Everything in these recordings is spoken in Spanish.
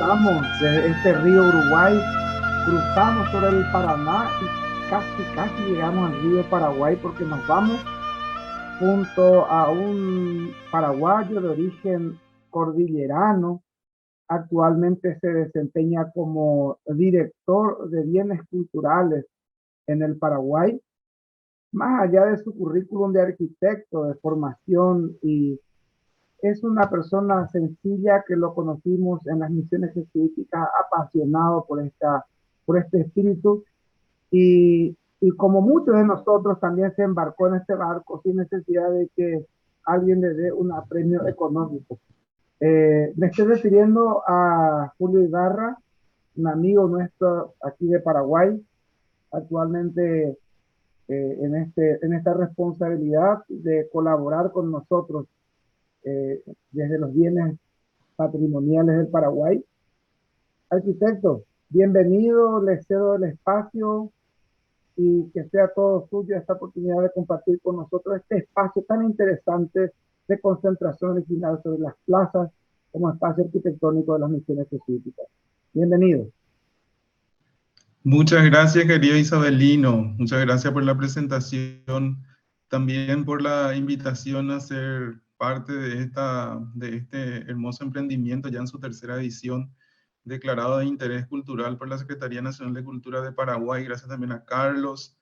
estamos desde este río Uruguay, cruzamos sobre el Paraná y casi llegamos al río Paraguay porque nos vamos junto a un paraguayo de origen cordillerano. Actualmente se desempeña como director de bienes culturales en el Paraguay. Más allá de su currículum de arquitecto, de formación, y es una persona sencilla que lo conocimos en las misiones jesuíticas, apasionado por este espíritu, y como muchos de nosotros también se embarcó en este barco sin necesidad de que alguien le dé un premio económico. Me estoy refiriendo a Julio Ibarra, un amigo nuestro aquí de Paraguay, actualmente en esta responsabilidad de colaborar con nosotros desde los bienes patrimoniales del Paraguay. Arquitecto, bienvenido, le cedo el espacio y que sea todo suyo esta oportunidad de compartir con nosotros este espacio tan interesante de concentración original sobre las plazas como espacio arquitectónico de las misiones jesuíticas. Bienvenido. Muchas gracias, querido Isabelino. Muchas gracias por la presentación, también por la invitación a ser parte de este hermoso emprendimiento ya en su tercera edición, declarado de interés cultural por la Secretaría Nacional de Cultura de Paraguay. Gracias también a Carlos.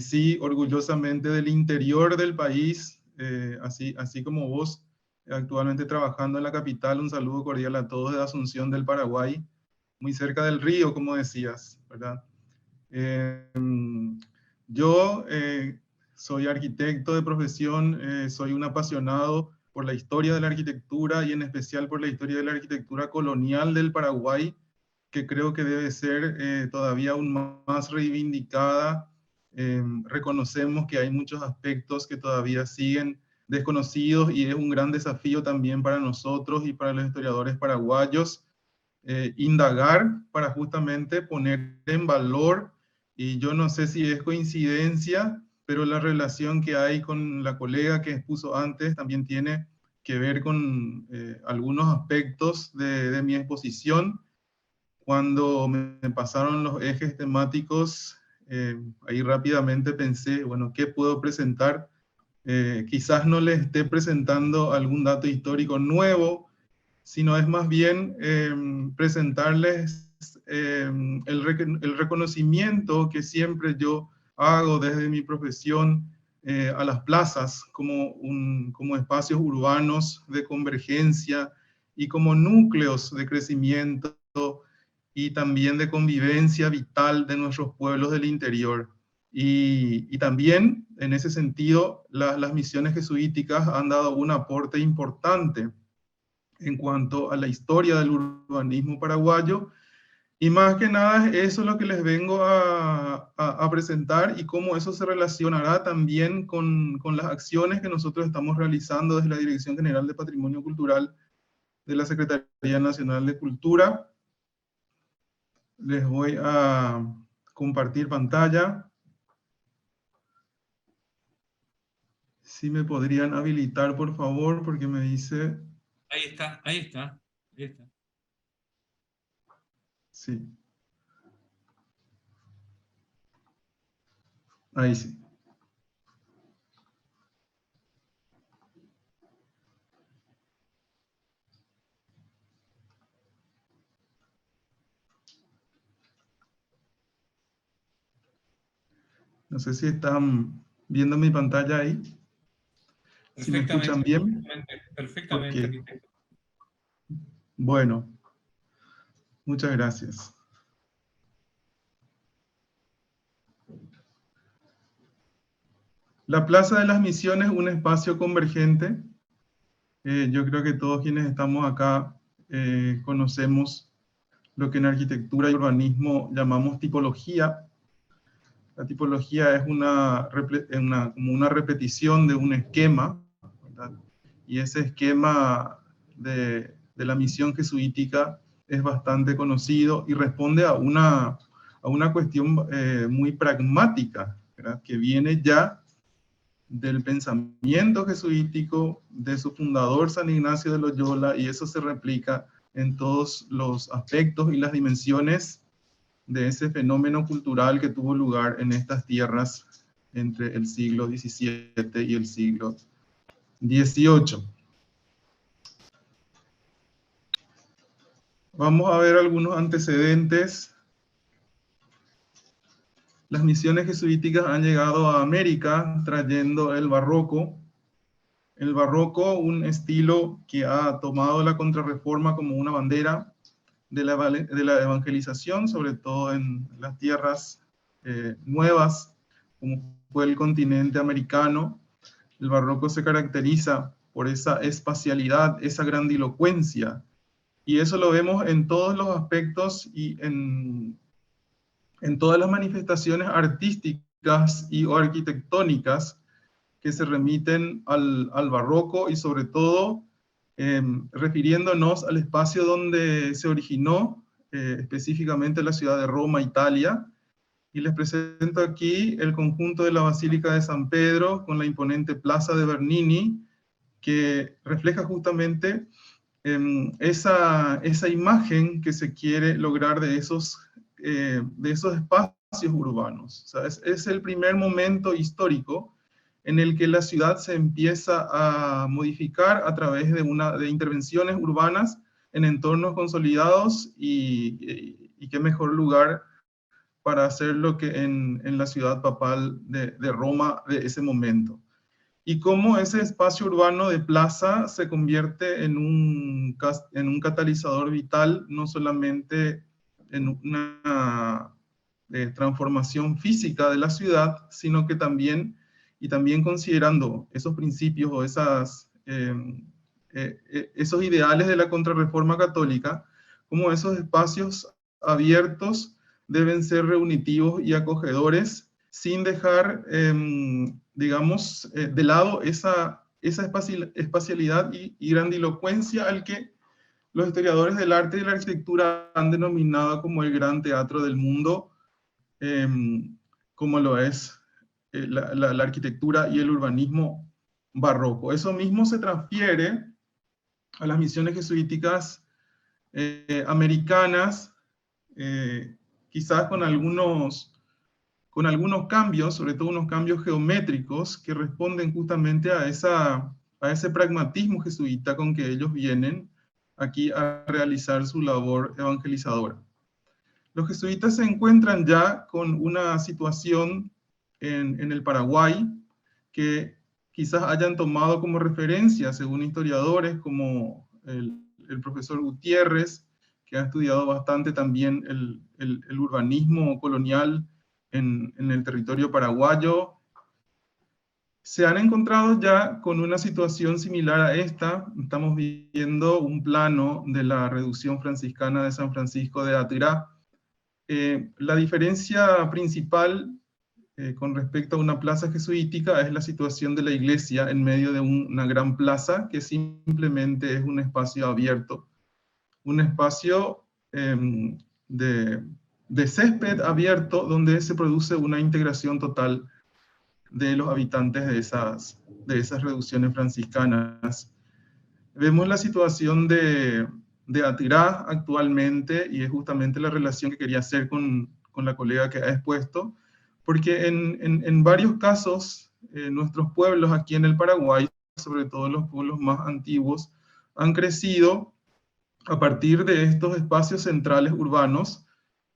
Sí, orgullosamente del interior del país, así como vos, actualmente trabajando en la capital. Un saludo cordial a todos de Asunción del Paraguay, muy cerca del río, como decías, ¿verdad? Eh, yo soy arquitecto de profesión, soy un apasionado por la historia de la arquitectura y en especial por la historia de la arquitectura colonial del Paraguay, que creo que debe ser todavía aún más reivindicada. Reconocemos que hay muchos aspectos que todavía siguen desconocidos y es un gran desafío también para nosotros y para los historiadores paraguayos indagar para justamente poner en valor, y yo no sé si es coincidencia, pero la relación que hay con la colega que expuso antes también tiene que ver con algunos aspectos de mi exposición. Cuando me pasaron los ejes temáticos, ahí rápidamente pensé, bueno, ¿qué puedo presentar? Quizás no les esté presentando algún dato histórico nuevo, sino es más bien presentarles el reconocimiento que siempre yo hago desde mi profesión a las plazas como espacios urbanos de convergencia y como núcleos de crecimiento y también de convivencia vital de nuestros pueblos del interior. Y también, en ese sentido, las misiones jesuíticas han dado un aporte importante en cuanto a la historia del urbanismo paraguayo, y más que nada eso es lo que les vengo a presentar y cómo eso se relacionará también con las acciones que nosotros estamos realizando desde la Dirección General de Patrimonio Cultural de la Secretaría Nacional de Cultura. Les voy a compartir pantalla. Si me podrían habilitar, por favor, porque me dice... Ahí está, ahí está, ahí está. Sí. Ahí sí. No sé si están viendo mi pantalla ahí. Si me escuchan bien. Perfectamente, Ok. arquitecto. Bueno, muchas gracias. La Plaza de las Misiones, un espacio convergente. Yo creo que todos quienes estamos acá conocemos lo que en arquitectura y urbanismo llamamos tipología. La tipología es como una repetición de un esquema, ¿verdad? Y ese esquema de la misión jesuítica es bastante conocido y responde a una cuestión muy pragmática, ¿verdad? Que viene ya del pensamiento jesuítico de su fundador San Ignacio de Loyola, y eso se replica en todos los aspectos y las dimensiones de ese fenómeno cultural que tuvo lugar en estas tierras entre el siglo XVII y el siglo XVIII. Vamos a ver algunos antecedentes. Las misiones jesuíticas han llegado a América trayendo el barroco. El barroco, un estilo que ha tomado la Contrarreforma como una bandera de la evangelización, sobre todo en las tierras nuevas, como fue el continente americano. El barroco se caracteriza por esa espacialidad, esa grandilocuencia, y eso lo vemos en todos los aspectos y en todas las manifestaciones artísticas y o arquitectónicas que se remiten al barroco, y sobre todo refiriéndonos al espacio donde se originó, específicamente la ciudad de Roma, Italia. Y les presento aquí el conjunto de la Basílica de San Pedro con la imponente Plaza de Bernini, que refleja justamente esa imagen que se quiere lograr de esos espacios urbanos. O sea, es el primer momento histórico en el que la ciudad se empieza a modificar a través de intervenciones urbanas en entornos consolidados, y qué mejor lugar para hacerlo que en la ciudad papal de Roma de ese momento. Y cómo ese espacio urbano de plaza se convierte en un catalizador vital, no solamente en una transformación física de la ciudad, sino que también considerando esos principios o esos ideales de la Contrarreforma Católica, como esos espacios abiertos deben ser reunitivos y acogedores, sin dejar, digamos, de lado esa espacialidad y grandilocuencia al que los historiadores del arte y de la arquitectura han denominado como el gran teatro del mundo, como lo es la arquitectura y el urbanismo barroco. Eso mismo se transfiere a las misiones jesuíticas americanas, quizás con algunos cambios, sobre todo unos cambios geométricos que responden justamente a ese pragmatismo jesuita con que ellos vienen aquí a realizar su labor evangelizadora. Los jesuitas se encuentran ya con una situación en el Paraguay que quizás hayan tomado como referencia, según historiadores como el profesor Gutiérrez, que ha estudiado bastante también el urbanismo colonial en el territorio paraguayo. Se han encontrado ya con una situación similar a esta. Estamos viendo un plano de la reducción franciscana de San Francisco de Atirá. La diferencia principal con respecto a una plaza jesuítica es la situación de la iglesia en medio de una gran plaza que simplemente es un espacio abierto, un espacio de césped abierto donde se produce una integración total de los habitantes de esas reducciones franciscanas. Vemos la situación de Atirá actualmente, y es justamente la relación que quería hacer con la colega que ha expuesto, porque en varios casos nuestros pueblos aquí en el Paraguay, sobre todo los pueblos más antiguos, han crecido a partir de estos espacios centrales urbanos,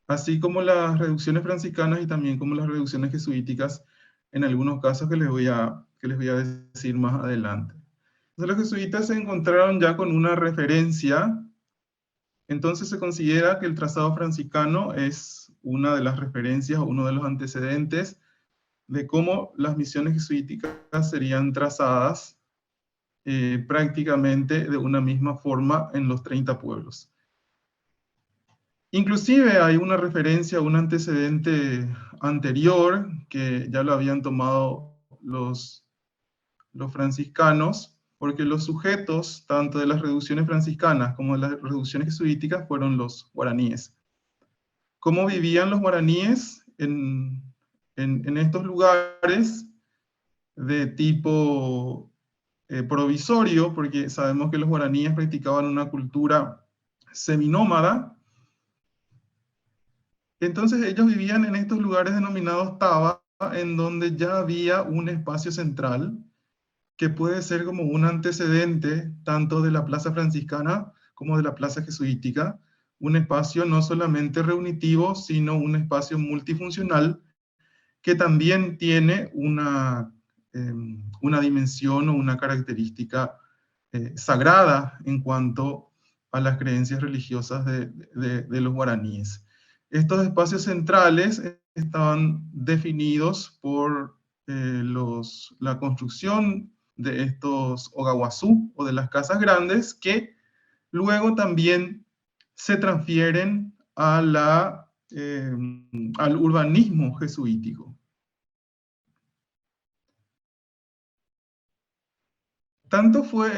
así como las reducciones franciscanas y también como las reducciones jesuíticas, en algunos casos que les voy a decir más adelante. Entonces los jesuitas se encontraron ya con una referencia. Entonces se considera que el trazado franciscano es una de las referencias o uno de los antecedentes de cómo las misiones jesuíticas serían trazadas prácticamente de una misma forma en los 30 pueblos. Inclusive hay una referencia, un antecedente anterior, que ya lo habían tomado los franciscanos, porque los sujetos, tanto de las reducciones franciscanas como de las reducciones jesuíticas, fueron los guaraníes. ¿Cómo vivían los guaraníes en estos lugares de tipo provisorio? Porque sabemos que los guaraníes practicaban una cultura seminómada. Entonces ellos vivían en estos lugares denominados taba, en donde ya había un espacio central, que puede ser como un antecedente tanto de la plaza franciscana como de la plaza jesuítica, un espacio no solamente reunitivo, sino un espacio multifuncional, que también tiene una dimensión o una característica sagrada en cuanto a las creencias religiosas de los guaraníes. Estos espacios centrales estaban definidos por la construcción de estos ogaguazú o de las casas grandes, que luego también se transfieren al urbanismo jesuítico. Tanto fue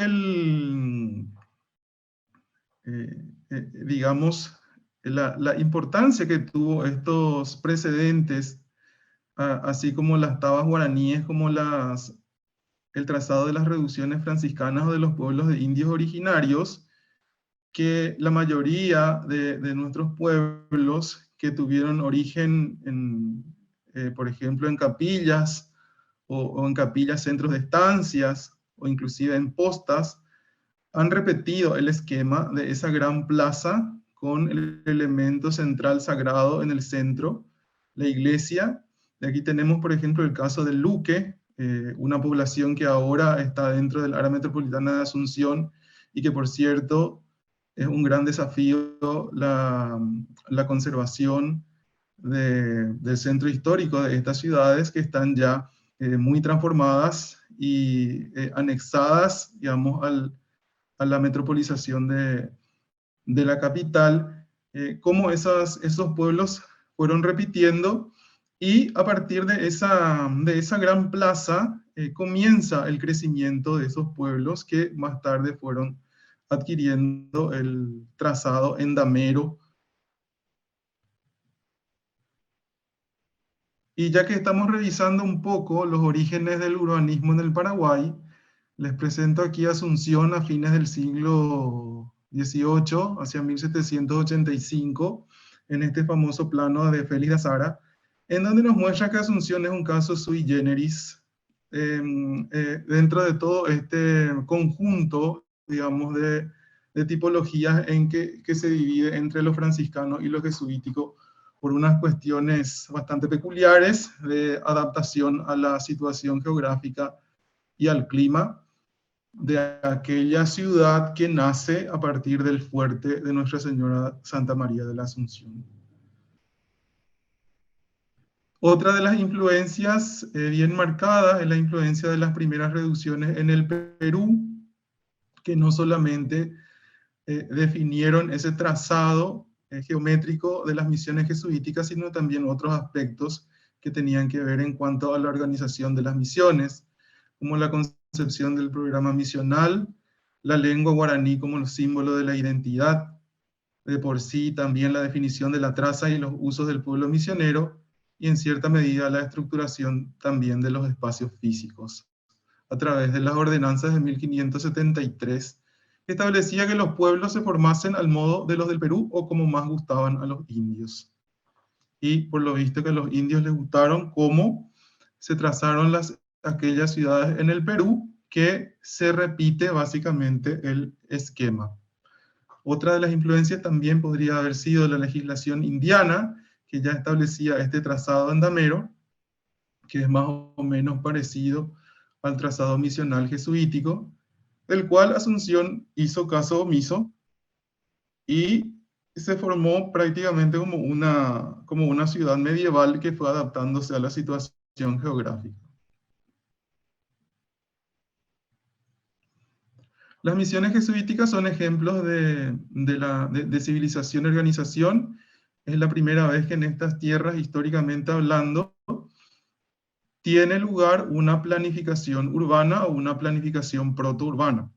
digamos, la importancia que tuvo estos precedentes, así como las tabas guaraníes, como el trazado de las reducciones franciscanas o de los pueblos de indios originarios, que la mayoría de nuestros pueblos que tuvieron origen, por ejemplo, en capillas o en capillas, centros de estancias o inclusive en postas, han repetido el esquema de esa gran plaza con el elemento central sagrado en el centro, la iglesia. De aquí tenemos, por ejemplo, el caso de Luque, una población que ahora está dentro del área metropolitana de Asunción y que, por cierto, es un gran desafío la conservación del centro histórico de estas ciudades, que están ya muy transformadas y anexadas, digamos, a la metropolización de la capital, cómo esos pueblos fueron repitiendo, y a partir de esa gran plaza comienza el crecimiento de esos pueblos que más tarde fueron adquiriendo el trazado endamero. Y ya que estamos revisando un poco los orígenes del urbanismo en el Paraguay, les presento aquí Asunción a fines del siglo XVIII, hacia 1785, en este famoso plano de Félix de Azara, en donde nos muestra que Asunción es un caso sui generis dentro de todo este conjunto, digamos, de tipologías en que se divide entre lo franciscano y lo jesuítico, por unas cuestiones bastante peculiares de adaptación a la situación geográfica y al clima de aquella ciudad que nace a partir del fuerte de Nuestra Señora Santa María de la Asunción. Otra de las influencias bien marcadas es la influencia de las primeras reducciones en el Perú, que no solamente definieron ese trazado geométrico de las misiones jesuíticas, sino también otros aspectos que tenían que ver en cuanto a la organización de las misiones, como la concepción del programa misional, la lengua guaraní como símbolo de la identidad, de por sí también la definición de la traza y los usos del pueblo misionero, y en cierta medida la estructuración también de los espacios físicos, a través de las ordenanzas de 1573, que establecía que los pueblos se formasen al modo de los del Perú o como más gustaban a los indios. Y por lo visto que a los indios les gustaron cómo se trazaron aquellas ciudades en el Perú, que se repite básicamente el esquema. Otra de las influencias también podría haber sido la legislación indiana, que ya establecía este trazado endamero, que es más o menos parecido al trazado misional jesuítico, del cual Asunción hizo caso omiso y se formó prácticamente como una ciudad medieval que fue adaptándose a la situación geográfica. Las misiones jesuíticas son ejemplos de civilización y organización. Es la primera vez que en estas tierras, históricamente hablando, tiene lugar una planificación urbana o una planificación protourbana.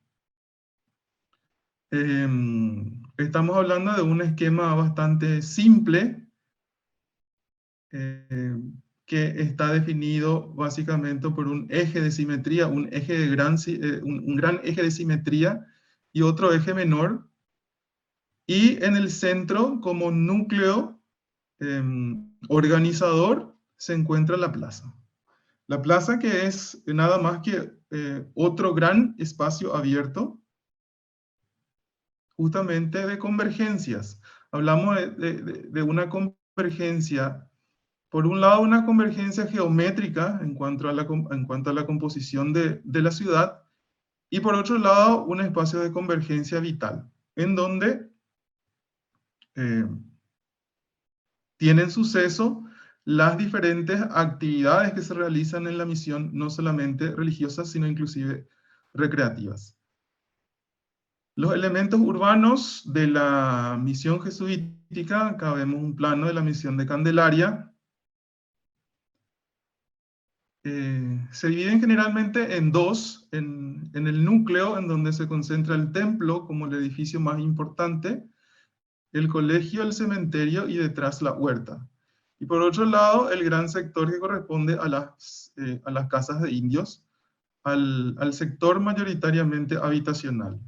Estamos hablando de un esquema bastante simple, que está definido básicamente por un eje de simetría, un gran eje de simetría y otro eje menor, Y en el centro, como núcleo organizador, se encuentra la plaza. La plaza, que es nada más que otro gran espacio abierto, justamente de convergencias. Hablamos de una convergencia, por un lado una convergencia geométrica en cuanto a la composición de la ciudad, y por otro lado un espacio de convergencia vital, en donde tienen suceso las diferentes actividades que se realizan en la misión, no solamente religiosas, sino inclusive recreativas. Los elementos urbanos de la misión jesuítica, acá vemos un plano de la misión de Candelaria, se dividen generalmente en dos, en el núcleo, en donde se concentra el templo como el edificio más importante, el colegio, el cementerio y detrás la huerta. Y por otro lado, el gran sector que corresponde a las casas de indios, al sector mayoritariamente habitacional,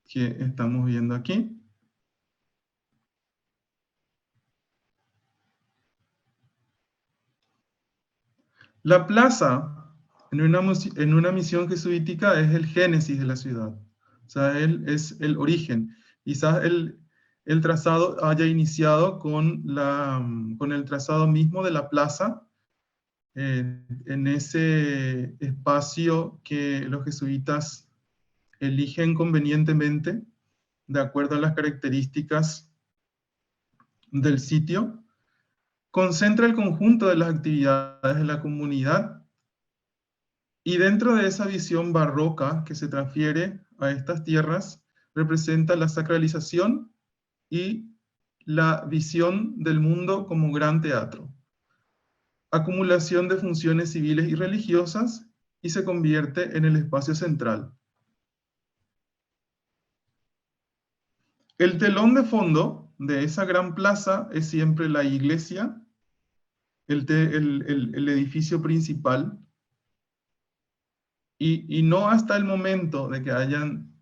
que estamos viendo aquí. La plaza, en una misión jesuítica, es el génesis de la ciudad. O sea, él es el origen. Quizás el trazado haya iniciado con el trazado mismo de la plaza, en ese espacio que los jesuitas eligen convenientemente, de acuerdo a las características del sitio, concentra el conjunto de las actividades de la comunidad, y dentro de esa visión barroca que se transfiere a estas tierras, representa la sacralización y la visión del mundo como gran teatro, acumulación de funciones civiles y religiosas, y se convierte en el espacio central. El telón de fondo de esa gran plaza es siempre la iglesia, el edificio principal, y no hasta el momento de que hayan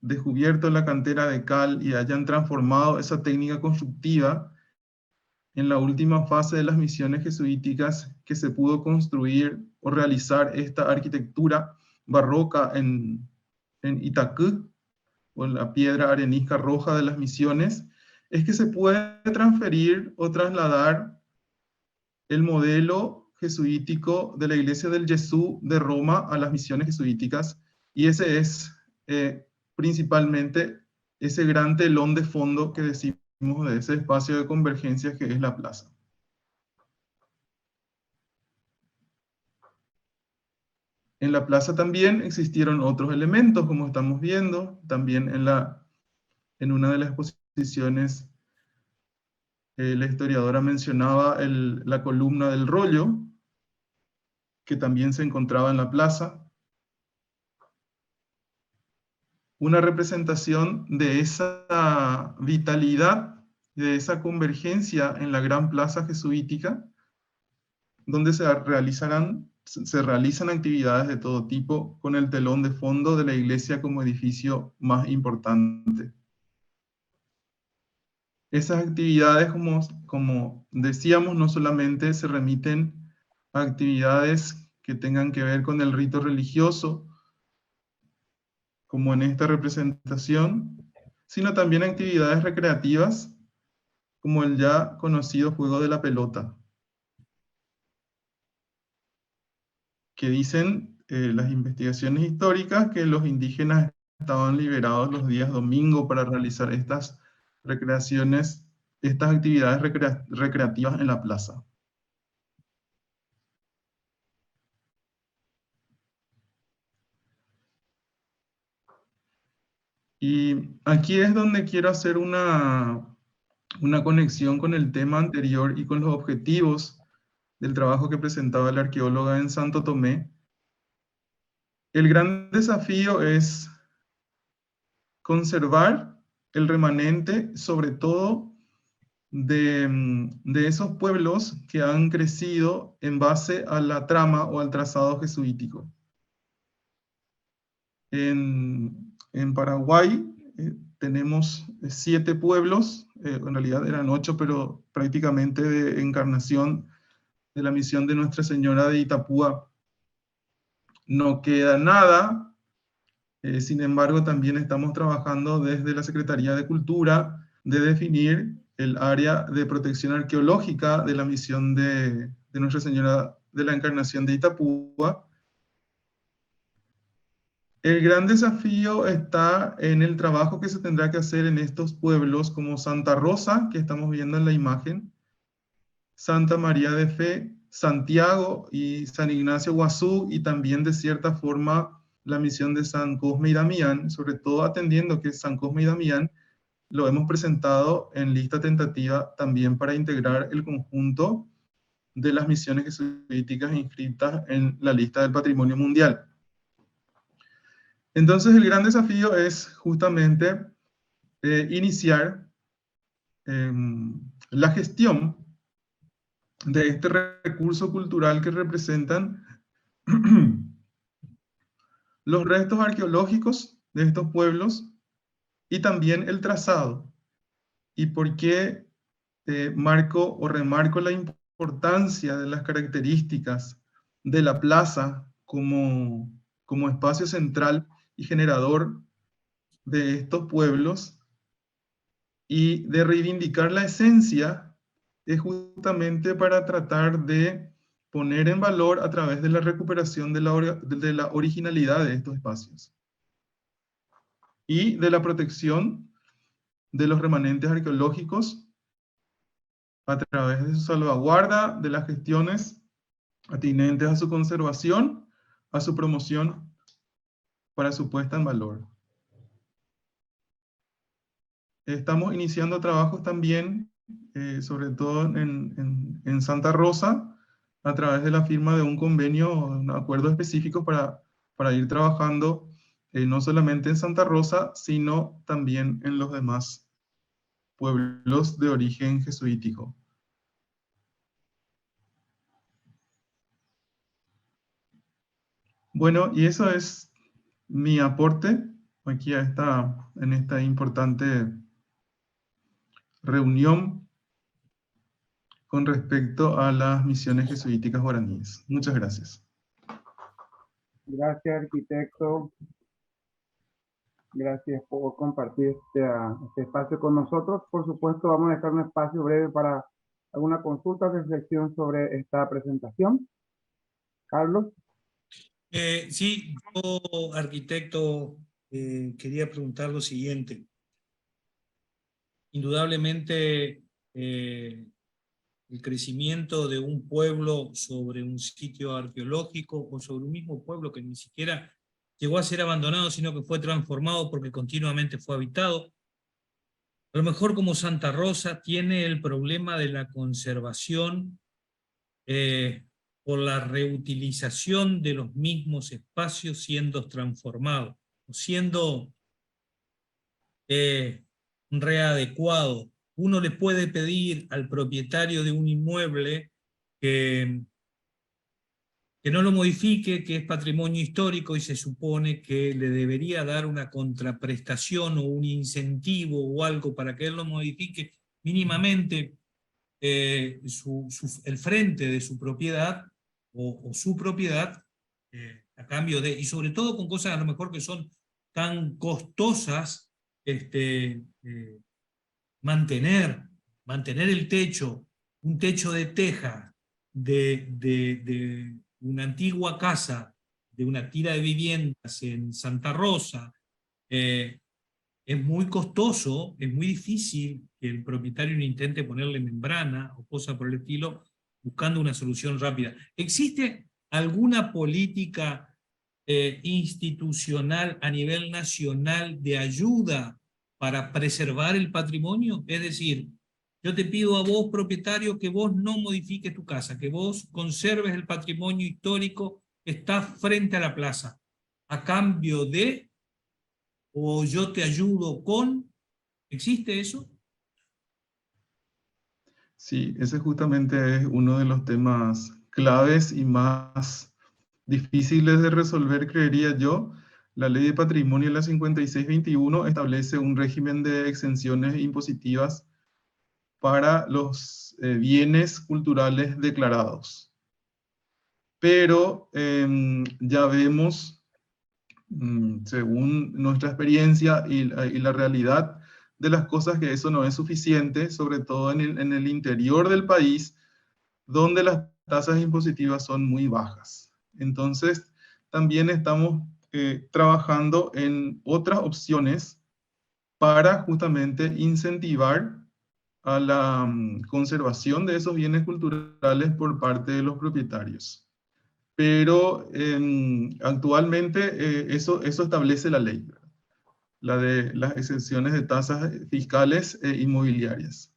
descubierto la cantera de cal y hayan transformado esa técnica constructiva en la última fase de las misiones jesuíticas, que se pudo construir o realizar esta arquitectura barroca en Itacú, o en la piedra arenisca roja de las misiones, es que se puede transferir o trasladar el modelo jesuítico de la Iglesia del Jesús de Roma a las misiones jesuíticas, y ese es principalmente ese gran telón de fondo que decimos de ese espacio de convergencia que es la plaza. En la plaza también existieron otros elementos, como estamos viendo, también en una de las exposiciones la historiadora mencionaba la columna del rollo, que también se encontraba en la plaza. Una representación de esa vitalidad, de esa convergencia en la gran plaza jesuítica, donde se realizan actividades de todo tipo, con el telón de fondo de la iglesia como edificio más importante. Esas actividades, como decíamos, no solamente se remiten a actividades que tengan que ver con el rito religioso, como en esta representación, sino también actividades recreativas, como el ya conocido juego de la pelota, que dicen las investigaciones históricas que los indígenas estaban liberados los días domingo para realizar estas recreaciones, estas actividades recreativas en la plaza. Y aquí es donde quiero hacer una conexión con el tema anterior y con los objetivos del trabajo que presentaba la arqueóloga en Santo Tomé. El gran desafío es conservar el remanente, sobre todo de esos pueblos que han crecido en base a la trama o al trazado jesuítico. En Paraguay tenemos 7 pueblos, en realidad eran 8, pero prácticamente de encarnación de la misión de Nuestra Señora de Itapúa no queda nada. Sin embargo, también estamos trabajando desde la Secretaría de Cultura de definir el área de protección arqueológica de la misión de Nuestra Señora de la Encarnación de Itapúa. El gran desafío está en el trabajo que se tendrá que hacer en estos pueblos como Santa Rosa, que estamos viendo en la imagen, Santa María de Fe, Santiago y San Ignacio Guazú, y también de cierta forma la misión de San Cosme y Damián, sobre todo atendiendo que San Cosme y Damián lo hemos presentado en lista tentativa también para integrar el conjunto de las misiones jesuíticas inscritas en la lista del Patrimonio Mundial. Entonces el gran desafío es justamente iniciar la gestión de este recurso cultural que representan los restos arqueológicos de estos pueblos y también el trazado. ¿Y por qué marco o remarco la importancia de las características de la plaza como espacio central y generador de estos pueblos y de reivindicar la esencia? Es justamente para tratar de poner en valor a través de la recuperación de la originalidad de estos espacios y de la protección de los remanentes arqueológicos a través de su salvaguarda, de las gestiones atinentes a su conservación, a su promoción, para su puesta en valor. Estamos iniciando trabajos también, sobre todo en Santa Rosa, a través de la firma de un convenio, un acuerdo específico para ir trabajando no solamente en Santa Rosa, sino también en los demás pueblos de origen jesuítico. Bueno, y eso es mi aporte aquí en esta importante reunión con respecto a las misiones jesuíticas guaraníes. Muchas gracias. Gracias, arquitecto. Gracias por compartir este espacio con nosotros. Por supuesto, vamos a dejar un espacio breve para alguna consulta o reflexión sobre esta presentación. Carlos. Sí, yo, arquitecto, quería preguntar lo siguiente. Indudablemente, el crecimiento de un pueblo sobre un sitio arqueológico o sobre un mismo pueblo que ni siquiera llegó a ser abandonado, sino que fue transformado porque continuamente fue habitado. A lo mejor como Santa Rosa tiene el problema de la conservación por la reutilización de los mismos espacios siendo transformados, o siendo readecuados. Uno le puede pedir al propietario de un inmueble que no lo modifique, que es patrimonio histórico, y se supone que le debería dar una contraprestación o un incentivo o algo para que él lo modifique mínimamente el frente de su propiedad o su propiedad a cambio de, y sobre todo con cosas a lo mejor que son tan costosas, mantener el techo, un techo de teja de una antigua casa, de una tira de viviendas en Santa Rosa, es muy costoso, es muy difícil que el propietario no intente ponerle membrana o cosa por el estilo, buscando una solución rápida. ¿Existe alguna política institucional a nivel nacional de ayuda para preservar el patrimonio? Es decir, yo te pido a vos, propietario, que vos no modifiques tu casa, que vos conserves el patrimonio histórico que está frente a la plaza, a cambio de, o yo te ayudo con, ¿existe eso? Sí, ese justamente es uno de los temas claves y más difíciles de resolver, creería yo. La Ley de Patrimonio, la 5621, establece un régimen de exenciones impositivas para los bienes culturales declarados. Pero ya vemos, según nuestra experiencia y la realidad de las cosas, que eso no es suficiente, sobre todo en el interior del país, donde las tasas impositivas son muy bajas. Entonces, también estamos trabajando en otras opciones para justamente incentivar a la conservación de esos bienes culturales por parte de los propietarios. Pero actualmente eso establece la ley, ¿verdad? La de las exenciones de tasas fiscales e inmobiliarias.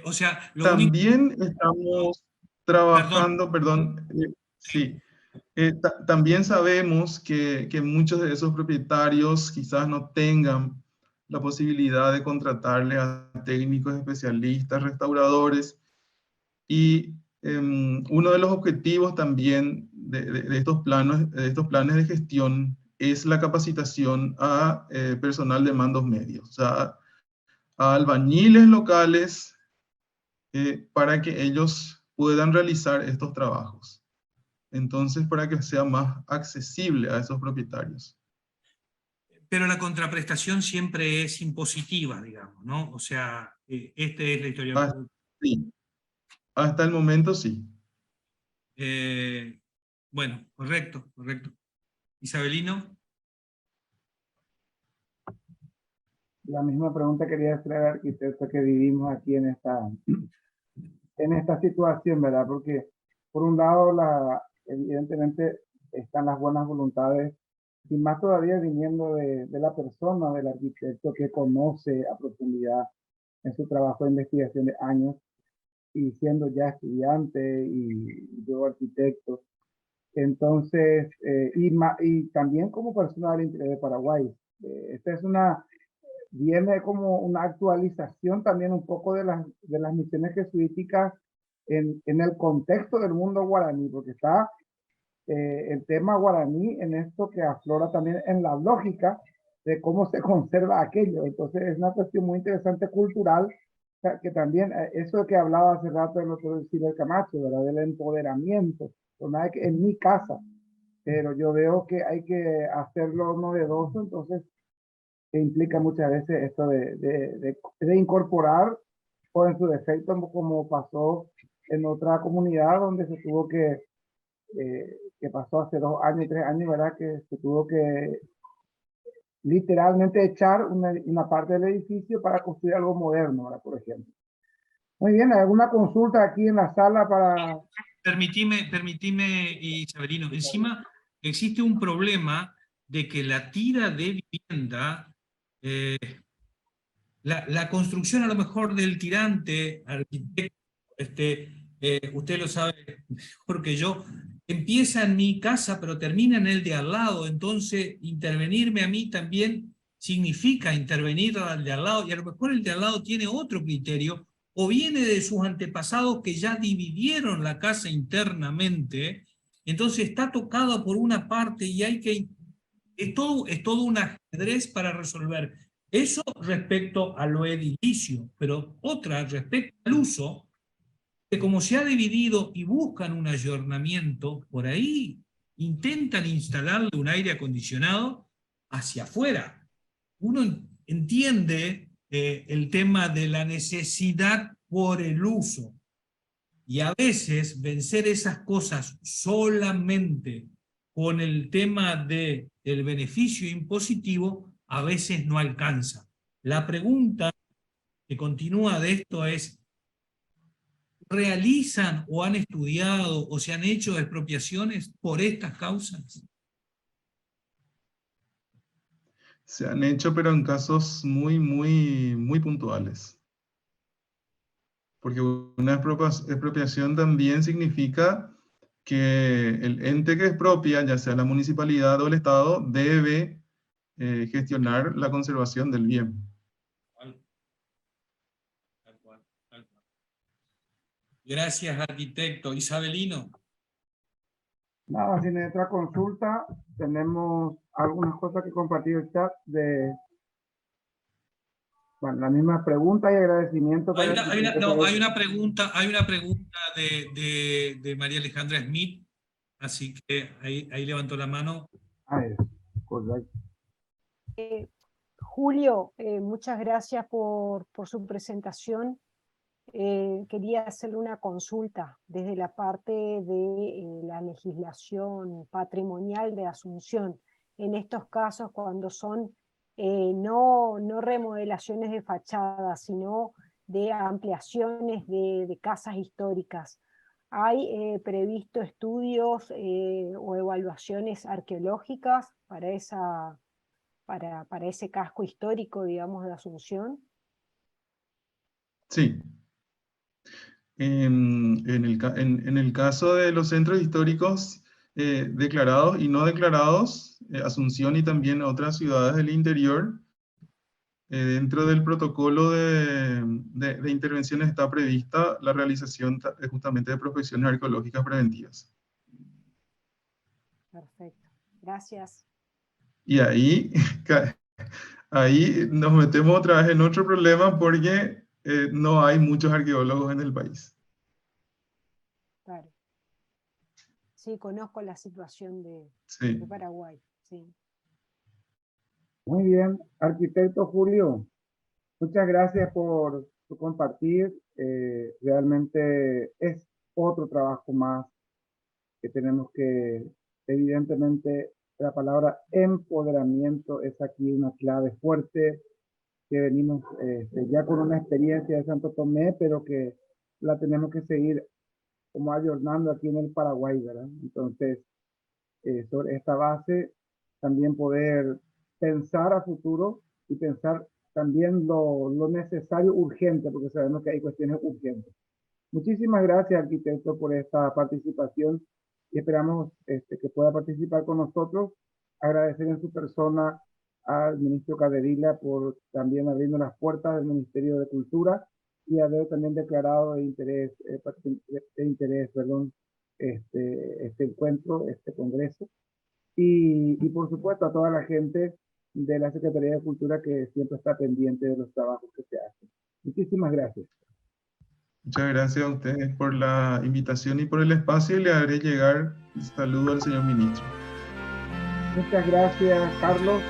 O sea, lo único... También estamos Perdón. trabajando, perdón, sí, también sabemos que muchos de esos propietarios quizás no tengan la posibilidad de contratarle a técnicos especialistas, restauradores, y uno de los objetivos también de estos planes de gestión es la capacitación a personal de mandos medios, o sea, a albañiles locales, para que ellos puedan realizar estos trabajos. Entonces, para que sea más accesible a esos propietarios. Pero la contraprestación siempre es impositiva, digamos, ¿no? O sea, esta es la historia. Sí, hasta el momento sí. Bueno, correcto, correcto. Isabelino. La misma pregunta quería hacer al arquitecto, que vivimos aquí en esta situación, ¿verdad? Porque por un lado, evidentemente están las buenas voluntades, y más todavía viniendo de la persona, del arquitecto, que conoce a profundidad en su trabajo de investigación de años, y siendo ya estudiante y luego arquitecto. Entonces, y también como persona del interés de Paraguay. Esta es viene como una actualización también un poco de las misiones jesuíticas en el contexto del mundo guaraní, porque está el tema guaraní en esto que aflora también en la lógica de cómo se conserva aquello. Entonces es una cuestión muy interesante cultural, que también eso que hablaba hace rato el doctor Silvio Camacho, ¿verdad? Del empoderamiento, en mi casa, pero yo veo que hay que hacerlo novedoso, entonces que implica muchas veces esto de incorporar, o en su defecto, como pasó en otra comunidad donde se tuvo que pasó hace 2 años, 3 años, ¿verdad? Que se tuvo que literalmente echar una parte del edificio para construir algo moderno, ¿verdad? Por ejemplo. Muy bien, ¿alguna consulta aquí en la sala para...? Permitime, Isabelino, encima existe un problema de que la tira de vivienda, la construcción a lo mejor del tirante, arquitecto, usted lo sabe mejor que yo, empieza en mi casa pero termina en el de al lado, entonces intervenirme a mí también significa intervenir al de al lado, y a lo mejor el de al lado tiene otro criterio, o viene de sus antepasados que ya dividieron la casa internamente, entonces está tocado por una parte y es todo un ajedrez para resolver. Eso respecto a lo edilicio, pero otra respecto al uso, que como se ha dividido y buscan un ayornamiento, por ahí intentan instalarle un aire acondicionado hacia afuera. Uno entiende el tema de la necesidad por el uso, y a veces vencer esas cosas solamente con el tema del beneficio impositivo a veces no alcanza. La pregunta que continúa de esto es: ¿realizan o han estudiado o se han hecho expropiaciones por estas causas? Se han hecho, pero en casos muy, muy, muy puntuales. Porque una expropiación también significa que el ente que expropia, ya sea la municipalidad o el Estado, debe gestionar la conservación del bien. Gracias, arquitecto. Isabelino. Nada, sin otra consulta, tenemos algunas cosas que compartir el chat de, bueno, la misma pregunta y agradecimiento. Hay una pregunta de María Alejandra Smith, así que ahí levantó la mano. Correcto. Julio, muchas gracias por su presentación. Quería hacerle una consulta desde la parte de la legislación patrimonial de Asunción. En estos casos, cuando son no remodelaciones de fachadas, sino de ampliaciones de casas históricas, ¿hay previsto estudios o evaluaciones arqueológicas para ese casco histórico, digamos, de Asunción? Sí. En el caso de los centros históricos declarados y no declarados, Asunción y también otras ciudades del interior, dentro del protocolo de intervenciones está prevista la realización justamente de prospecciones arqueológicas preventivas. Perfecto, gracias. Y ahí nos metemos otra vez en otro problema porque no hay muchos arqueólogos en el país. Claro. Sí, conozco la situación de Paraguay. Sí. Muy bien, arquitecto Julio, muchas gracias por compartir. Realmente es otro trabajo más que tenemos que, evidentemente, la palabra empoderamiento es aquí una clave fuerte, que venimos ya con una experiencia de Santo Tomé, pero que la tenemos que seguir como ayornando aquí en el Paraguay, ¿verdad? Entonces, sobre esta base, también poder pensar a futuro y pensar también lo necesario urgente, porque sabemos que hay cuestiones urgentes. Muchísimas gracias, arquitecto, por esta participación y esperamos que pueda participar con nosotros. Agradecer en su persona al ministro Caderilla por también abriendo las puertas del Ministerio de Cultura y haber también declarado de interés, este encuentro, este congreso. Y por supuesto a toda la gente de la Secretaría de Cultura que siempre está pendiente de los trabajos que se hacen. Muchísimas gracias. Muchas gracias a ustedes por la invitación y por el espacio, y le haré llegar el saludo al señor ministro. Muchas gracias, Carlos.